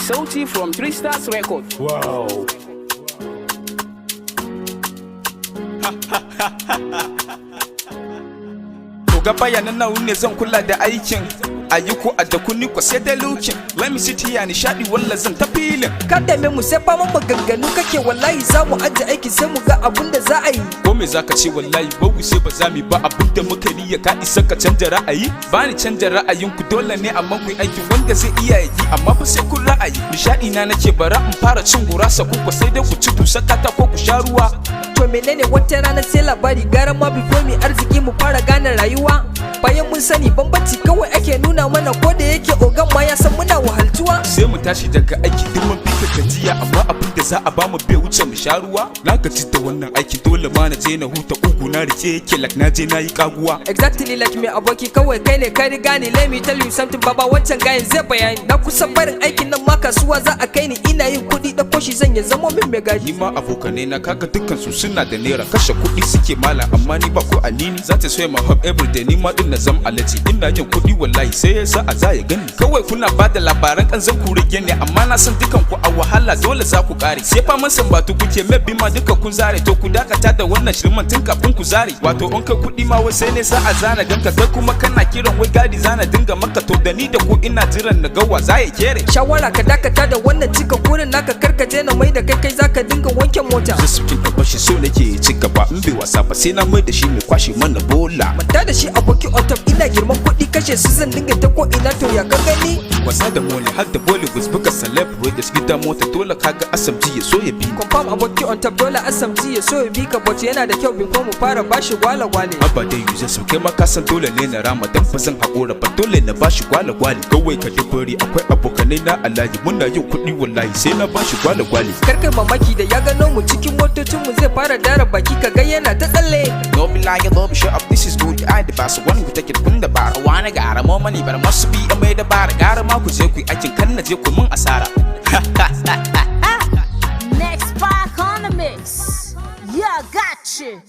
Sauti from 3 Stars Record. Wow. To ga bayanan nawa ne zan kula da aikin ayyuko a da kunni ko sai da lukin. Let me sit here nishadi walla zan ta filin. Kada me mu sai fama maganganu kake wallahi za mu aje aiki sai mu ga abun da za a yi. Ko me zaka ce wallahi bawu sai ba za mu ba abun da muka niyya ka isa ka canja ra'ayi. Ba ni canja ra'ayin ku dole ne amma ku aiki wanda zai iya yi amma fa sai kun ra'ayi. Nishadi na nake bara in fara cin gurasa ku ko sai dai ku ci dusa kata ko ku sha ruwa. To menene wata rana sai labari gara ma before mu arziki mu fara gane rayuwa. Bayan mun sani bambanci kawai ake nuna mana ko da yake ogan ma ya san muna wahaltuwa. Sai mu tashi daga aiki duk mun fika gajiya amma abin da za a ba mu bai wuce mu sha ruwa. Na gaji da wannan aiki dole ma na je na huta ugu na rike yake like na je na yi kaguwa. Exactly like me aboki kawai kai ne ka riga ni. Let me tell you something baba wancan gayin zai bayani. Na kusa barin aikin nan ma kasuwa za a kai ni ina yin kuɗi da koshi zan ya zama min mai gaji. Ni ma abokanai na kaga dukkan su suna da naira kashe kuɗi suke mala amma ni ba ko anini. Za ta soya ma hub everyday ni ma din na zam alaji ina yin kuɗi wallahi sai ya sa a za ya gani. Kawai kuna bada labaran kan zan kure ne amma na san dukan ku a wahala dole za ku kare. Sai fa mun san batu kuke maybe ma duka kun zare to ku dakata da wannan shirman tun kafin ku zare. Wato on kai kuɗi ma wai sai ne za a zana ganka kai kuma kana kiran wai gadi zana dinga maka to da ni da ku ina jiran na gawa za ya kere. Shawara ka dakata da wannan cika kurin naka karkace na mai da kai zaka dinga wanke mota. Zasukin da bashi so nake ci gaba in bai wasa ba sai na mai da shi mai kwashe mana bola. Manta da shi aboki on top ina girman kuɗi kashe su zan dinga ta ko ina to ya ka gani. Wasa da mole har da Bollywood buga celebrate da gida mota dole kaga asamji ya so ya bi. Confirm aboki on top dole asamji ya so ya bi ka but yana da kyau bin ko mu fara bashi gwala gwale. Abba dai yuze so kai ma ka san dole ne na rama dan fa zan haƙura ba dole na bashi gwala gwale. Kawai ka dubari akwai abokanai na alaji muna yin kuɗi wallahi sai na bashi gwala gwale. Karkai mamaki da ya gano mu cikin motocin mu zai fara dara baki ka ga yana ta tsalle. Don't be lying, don't be sure of this is good. I the boss one who take it from the bar. Wanna got more money but I must be a made the bar. Gara ma ku je ku aikin kan na je ku mun asara. Next Spark on the mix. Yeah, gotcha.